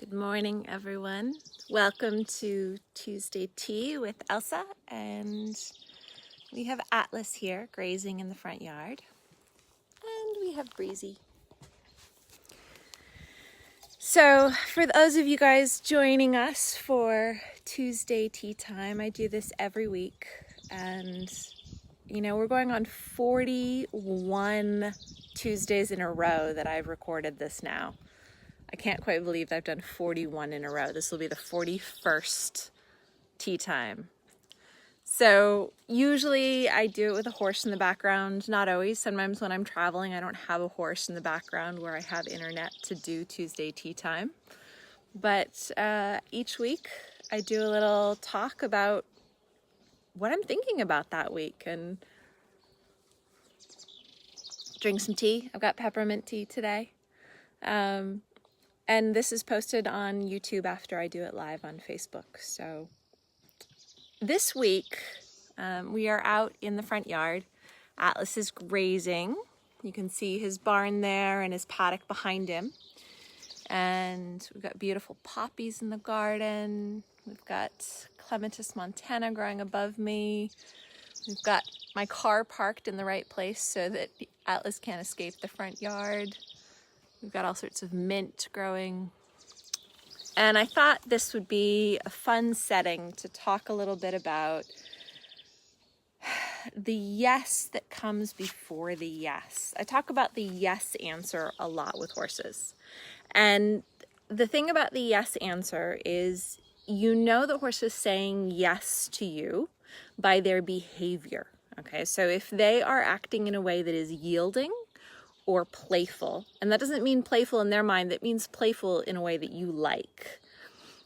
Good morning, everyone. Welcome to Tuesday Tea with Elsa, and we have Atlas here grazing in the front yard, and we have Breezy. So for those of you guys joining us for Tuesday Tea Time, I do this every week, and we're going on 41 Tuesdays in a row that I've recorded this now. I can't quite believe that I've done 41 in a row. This will be the 41st tea time. So usually I do it with a horse in the background. Not always. Sometimes when I'm traveling, I don't have a horse in the background where I have internet to do Tuesday tea time. But each week I do a little talk about what I'm thinking about that week and drink some tea. I've got peppermint tea today. And this is posted on YouTube after I do it live on Facebook. So this week, we are out in the front yard. Atlas is grazing. You can see his barn there and his paddock behind him. And we've got beautiful poppies in the garden. We've got Clematis montana growing above me. We've got my car parked in the right place so that Atlas can't escape the front yard. We've got all sorts of mint growing. And I thought this would be a fun setting to talk a little bit about the yes that comes before the yes. I talk about the yes answer a lot with horses. And the thing about the yes answer is the horse is saying yes to you by their behavior. Okay, so if they are acting in a way that is yielding or playful, and that doesn't mean playful in their mind, that means playful in a way that you like.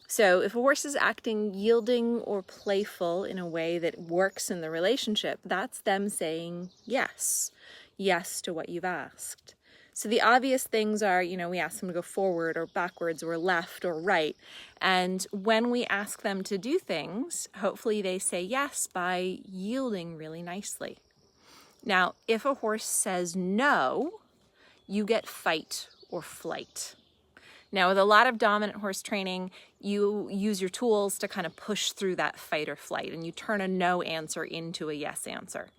So if a horse is acting yielding or playful in a way that works in the relationship, that's them saying yes to what you've asked. So the obvious things are, we ask them to go forward or backwards or left or right. And when we ask them to do things, hopefully they say yes by yielding really nicely. Now, if a horse says no, you get fight or flight. Now, with a lot of dominant horse training, you use your tools to kind of push through that fight or flight, and you turn a no answer into a yes answer.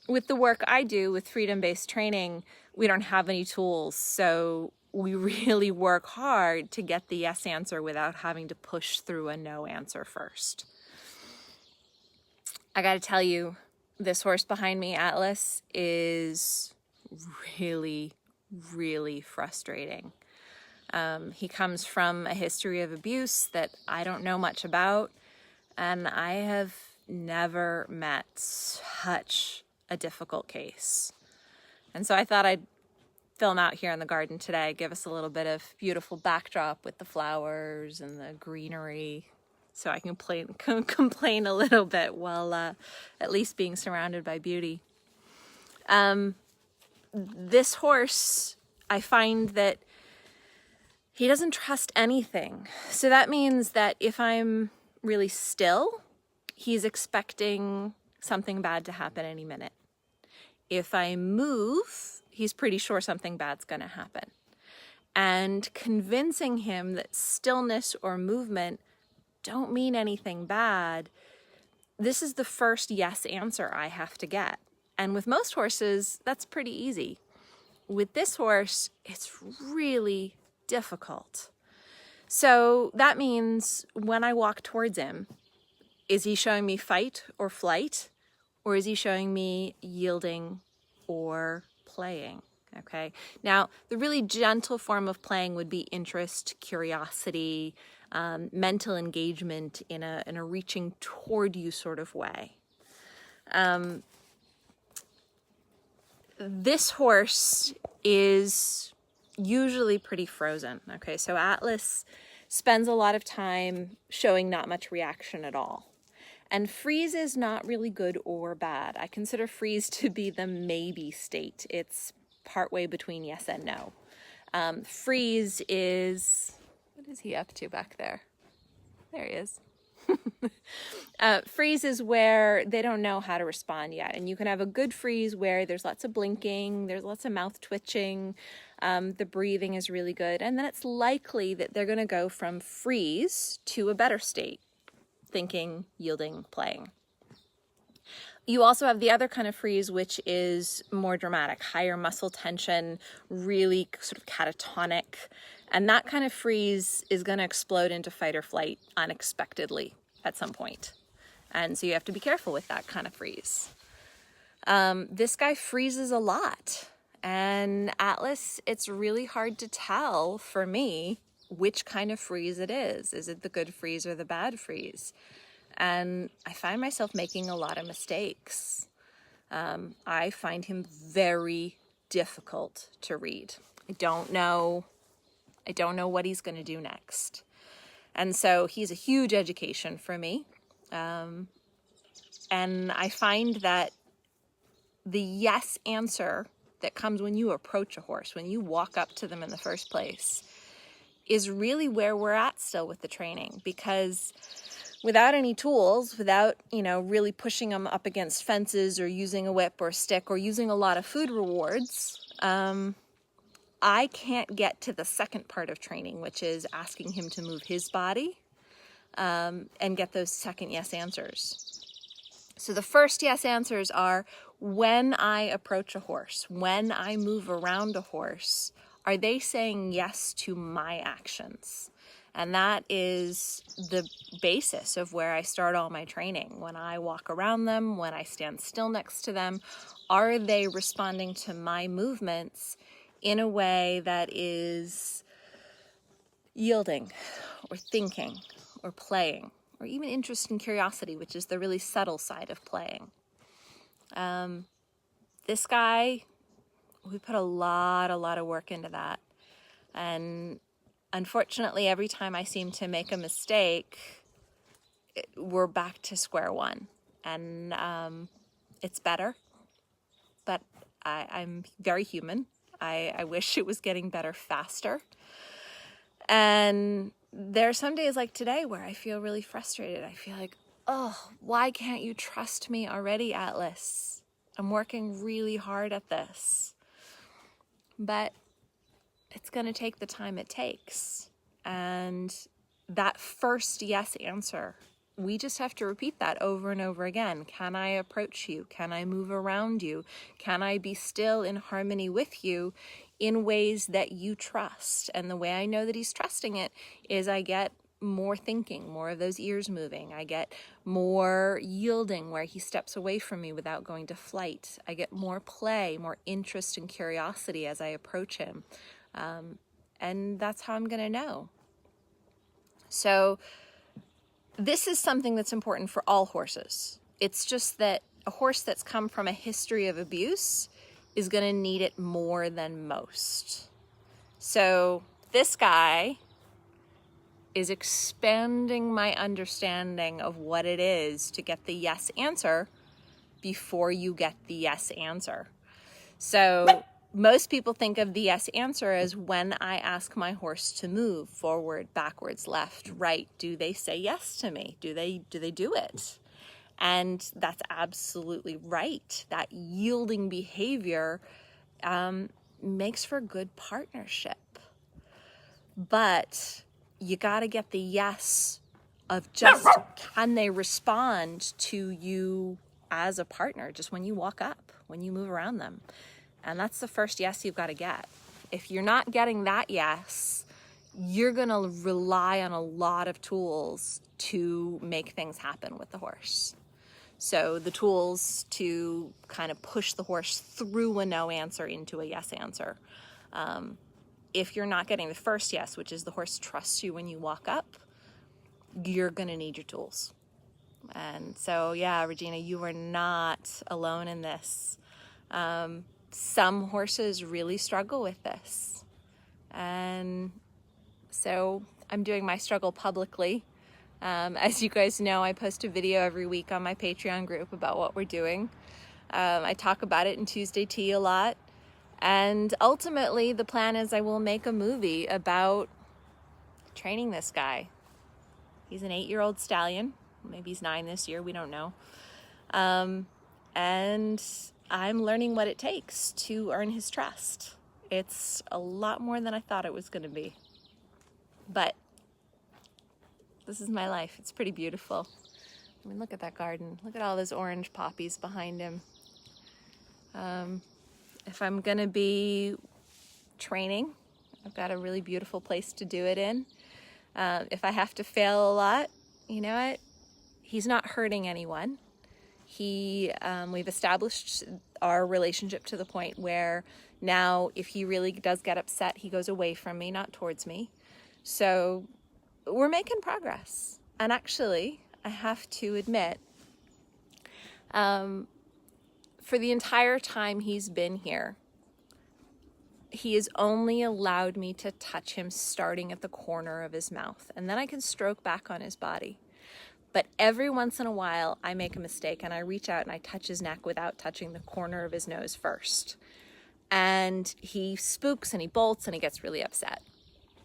With the work I do with freedom-based training, we don't have any tools, so we really work hard to get the yes answer without having to push through a no answer first. I got to tell you, this horse behind me, Atlas, is really frustrating. He comes from a history of abuse that I don't know much about, and I have never met such a difficult case. And so I thought I'd film out here in the garden today, give us a little bit of beautiful backdrop with the flowers and the greenery, so I can complain a little bit while at least being surrounded by beauty. This horse, I find that he doesn't trust anything. So that means that if I'm really still, he's expecting something bad to happen any minute. If I move, he's pretty sure something bad's going to happen. And convincing him that stillness or movement don't mean anything bad, this is the first yes answer I have to get. And with most horses, that's pretty easy. With this horse, it's really difficult. So that means when I walk towards him, is he showing me fight or flight, or is he showing me yielding or playing? Okay. Now, the really gentle form of playing would be interest, curiosity, mental engagement in a reaching toward you sort of way. This horse is usually pretty frozen. Okay, so Atlas spends a lot of time showing not much reaction at all. And freeze is not really good or bad. I consider freeze to be the maybe state. It's partway between yes and no. Freeze is, what is he up to back there? There he is. Freeze is where they don't know how to respond yet. And you can have a good freeze where there's lots of blinking, there's lots of mouth twitching, the breathing is really good. And then it's likely that they're going to go from freeze to a better state, thinking, yielding, playing. You also have the other kind of freeze, which is more dramatic, higher muscle tension, really sort of catatonic. And that kind of freeze is going to explode into fight or flight unexpectedly at some point. And so you have to be careful with that kind of freeze. This guy freezes a lot. And Atlas, it's really hard to tell for me which kind of freeze it is. Is it the good freeze or the bad freeze? And I find myself making a lot of mistakes. I find him very difficult to read. I don't know what he's going to do next. And so he's a huge education for me. And I find that the yes answer that comes when you approach a horse, when you walk up to them in the first place, is really where we're at still with the training. Because without any tools, without, really pushing them up against fences or using a whip or a stick or using a lot of food rewards, I can't get to the second part of training, which is asking him to move his body and get those second yes answers. So the first yes answers are when I approach a horse, when I move around a horse, are they saying yes to my actions? And that is the basis of where I start all my training. When I walk around them, when I stand still next to them, are they responding to my movements in a way that is yielding or thinking or playing or even interest and curiosity, which is the really subtle side of playing? This guy, we put a lot of work into that. And unfortunately, every time I seem to make a mistake, we're back to square one. And it's better, but I'm very human. I wish it was getting better faster. And there are some days like today where I feel really frustrated. I feel like, oh, why can't you trust me already, Atlas? I'm working really hard at this. But it's going to take the time it takes. And that first yes answer, we just have to repeat that over and over again. Can I approach you? Can I move around you? Can I be still in harmony with you in ways that you trust? And the way I know that he's trusting it is I get more thinking, more of those ears moving. I get more yielding where he steps away from me without going to flight. I get more play, more interest and curiosity as I approach him. And that's how I'm going to know. So this is something that's important for all horses. It's just that a horse that's come from a history of abuse is going to need it more than most. So this guy is expanding my understanding of what it is to get the yes answer before you get the yes answer. So most people think of the yes answer as when I ask my horse to move forward, backwards, left, right. Do they say yes to me? Do they do it? And that's absolutely right. That yielding behavior makes for good partnership. But you got to get the yes of just can they respond to you as a partner just when you walk up, when you move around them. And that's the first yes you've got to get. If you're not getting that yes, you're going to rely on a lot of tools to make things happen with the horse. So the tools to kind of push the horse through a no answer into a yes answer. If you're not getting the first yes, which is the horse trusts you when you walk up, you're going to need your tools. And so, yeah, Regina, you are not alone in this. Some horses really struggle with this. And so I'm doing my struggle publicly. As you guys know, I post a video every week on my Patreon group about what we're doing. I talk about it in Tuesday Tea a lot. And ultimately, the plan is I will make a movie about training this guy. He's an 8-year-old stallion. Maybe he's 9 this year, we don't know. And I'm learning what it takes to earn his trust. It's a lot more than I thought it was going to be. But this is my life. It's pretty beautiful. I mean, look at that garden. Look at all those orange poppies behind him. If I'm going to be training, I've got a really beautiful place to do it in. If I have to fail a lot, you know what? He's not hurting anyone. We've established our relationship to the point where now if he really does get upset, he goes away from me, not towards me. So we're making progress. And actually, I have to admit, for the entire time he's been here, he has only allowed me to touch him starting at the corner of his mouth. And then I can stroke back on his body. But every once in a while, I make a mistake and I reach out and I touch his neck without touching the corner of his nose first. And he spooks and he bolts and he gets really upset.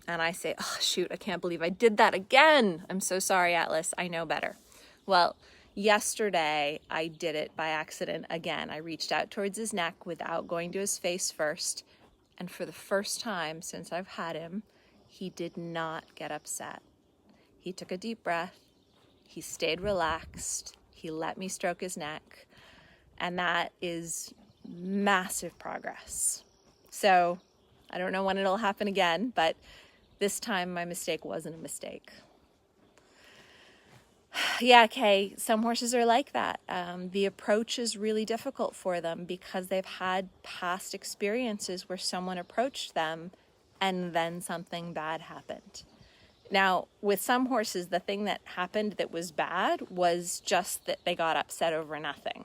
And I say, oh, shoot, I can't believe I did that again. I'm so sorry, Atlas. I know better. Well, yesterday I did it by accident again. I reached out towards his neck without going to his face first. And for the first time since I've had him, he did not get upset. He took a deep breath. He stayed relaxed. He let me stroke his neck. And that is massive progress. So I don't know when it'll happen again, but this time my mistake wasn't a mistake. Yeah, Kay, some horses are like that. The approach is really difficult for them because they've had past experiences where someone approached them and then something bad happened. Now, with some horses, the thing that happened that was bad was just that they got upset over nothing.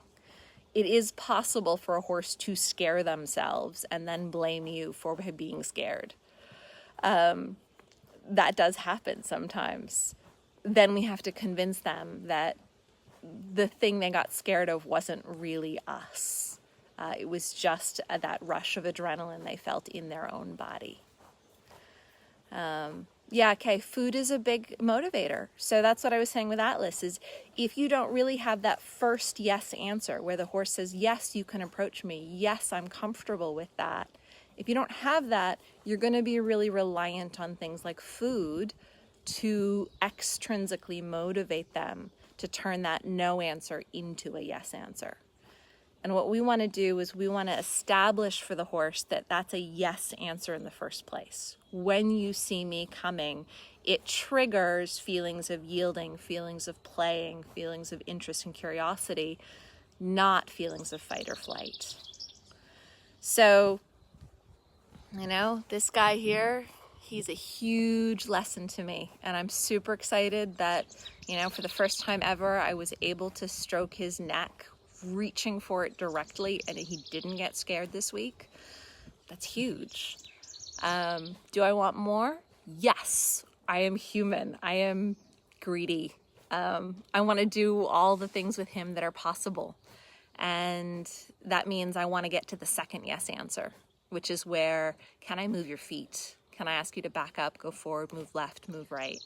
It is possible for a horse to scare themselves and then blame you for being scared. That does happen sometimes. Then we have to convince them that the thing they got scared of wasn't really us. It was just that rush of adrenaline they felt in their own body. Yeah, okay, food is a big motivator. So that's what I was saying with Atlas is if you don't really have that first yes answer where the horse says, yes, you can approach me. Yes, I'm comfortable with that. If you don't have that, you're going to be really reliant on things like food to extrinsically motivate them to turn that no answer into a yes answer. And what we want to do is we want to establish for the horse that that's a yes answer in the first place. When you see me coming, it triggers feelings of yielding, feelings of playing, feelings of interest and curiosity, not feelings of fight or flight. So, you know, this guy here, he's a huge lesson to me. And I'm super excited that, you know, for the first time ever, I was able to stroke his neck reaching for it directly and he didn't get scared this week. That's huge. Do I want more? Yes. I am human. I am greedy. I want to do all the things with him that are possible. And that means I want to get to the second yes answer, which is where, can I move your feet? Can I ask you to back up, go forward, move left, move right?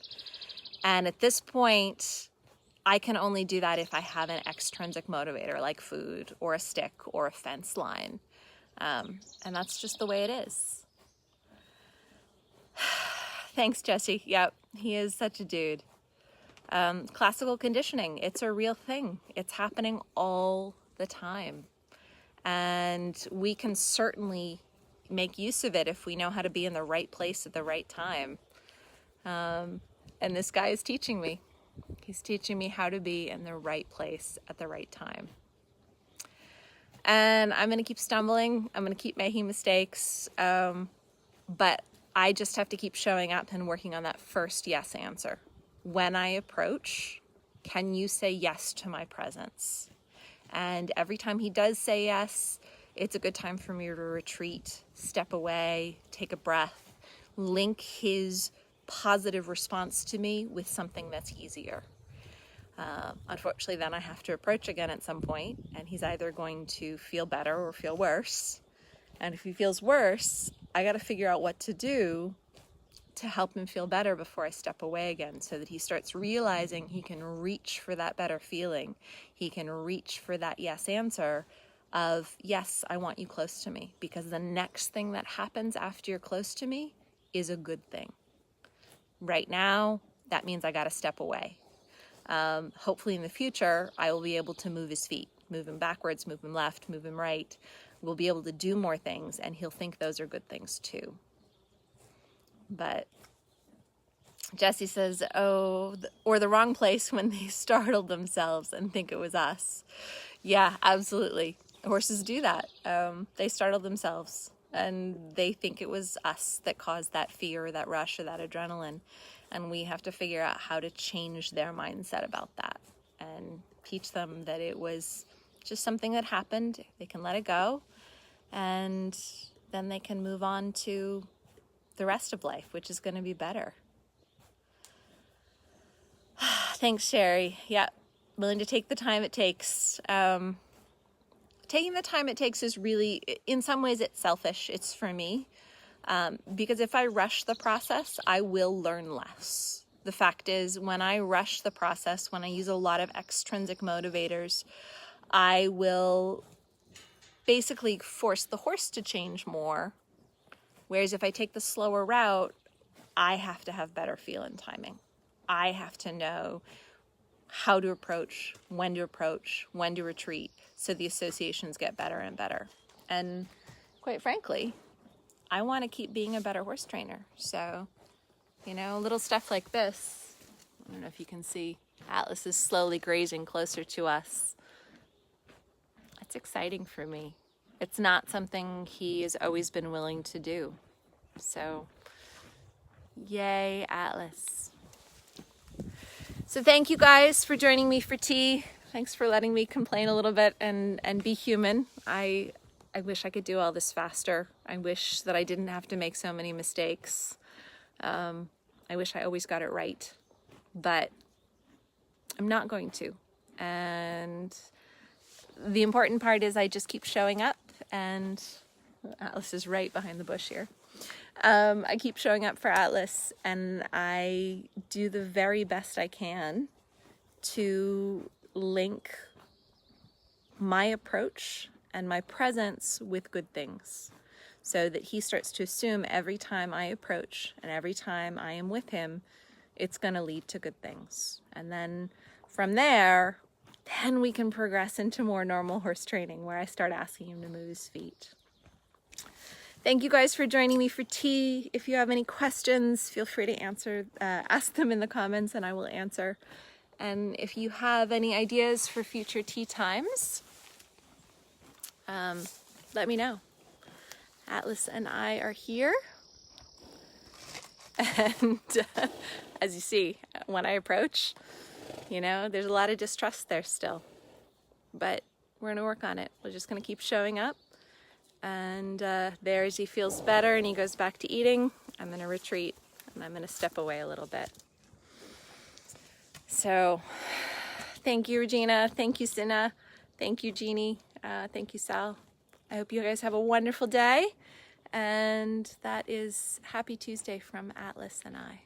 And at this point, I can only do that if I have an extrinsic motivator like food or a stick or a fence line. And that's just the way it is. Thanks, Jesse. Yep, he is such a dude. Classical conditioning, it's a real thing. It's happening all the time. And we can certainly make use of it if we know how to be in the right place at the right time. And this guy is teaching me. He's teaching me how to be in the right place at the right time. And I'm going to keep stumbling. I'm going to keep making mistakes. But I just have to keep showing up and working on that first yes answer. When I approach, can you say yes to my presence? And every time he does say yes, it's a good time for me to retreat, step away, take a breath, link his positive response to me with something that's easier. Unfortunately, then I have to approach again at some point, and he's either going to feel better or feel worse. And if he feels worse, I got to figure out what to do to help him feel better before I step away again, so that he starts realizing he can reach for that better feeling. He can reach for that yes answer of, yes, I want you close to me, because the next thing that happens after you're close to me is a good thing. Right now, that means I got to step away. Hopefully in the future, I will be able to move his feet, move him backwards, move him left, move him right. We'll be able to do more things, and he'll think those are good things too. But Jesse says, oh, or the wrong place when they startled themselves and think it was us. Yeah, absolutely. Horses do that. They startle themselves and they think it was us that caused that fear or that rush or that adrenaline. And we have to figure out how to change their mindset about that and teach them that it was just something that happened. They can let it go, and then they can move on to the rest of life, which is going to be better. Thanks, Sherry. Yeah, willing to take the time it takes. Taking the time it takes is really, in some ways, it's selfish. It's for me. Because if I rush the process, I will learn less. The fact is, when I rush the process, when I use a lot of extrinsic motivators, I will basically force the horse to change more. Whereas if I take the slower route, I have to have better feel and timing. I have to know how to approach, when to retreat, so the associations get better and better. And quite frankly, I want to keep being a better horse trainer. So, little stuff like this. I don't know if you can see, Atlas is slowly grazing closer to us. It's exciting for me. It's not something he has always been willing to do. So, yay, Atlas. So thank you guys for joining me for tea. Thanks for letting me complain a little bit and be human. I wish I could do all this faster. I wish that I didn't have to make so many mistakes. I wish I always got it right, but I'm not going to. And the important part is I just keep showing up, and Atlas is right behind the bush here. I keep showing up for Atlas, and I do the very best I can to link my approach and my presence with good things, so that he starts to assume every time I approach and every time I am with him, it's going to lead to good things. And then from there, then we can progress into more normal horse training, where I start asking him to move his feet. Thank you guys for joining me for tea. If you have any questions, feel free to ask them in the comments, and I will answer. And if you have any ideas for future tea times, let me know. Atlas and I are here. And as you see, when I approach, there's a lot of distrust there still. But we're going to work on it. We're just going to keep showing up. And there, as he feels better and he goes back to eating, I'm going to retreat and I'm going to step away a little bit. So thank you, Regina. Thank you, Cinna. Thank you, Jeannie. Thank you, Sal. I hope you guys have a wonderful day. And that is Happy Tuesday from Atlas and I.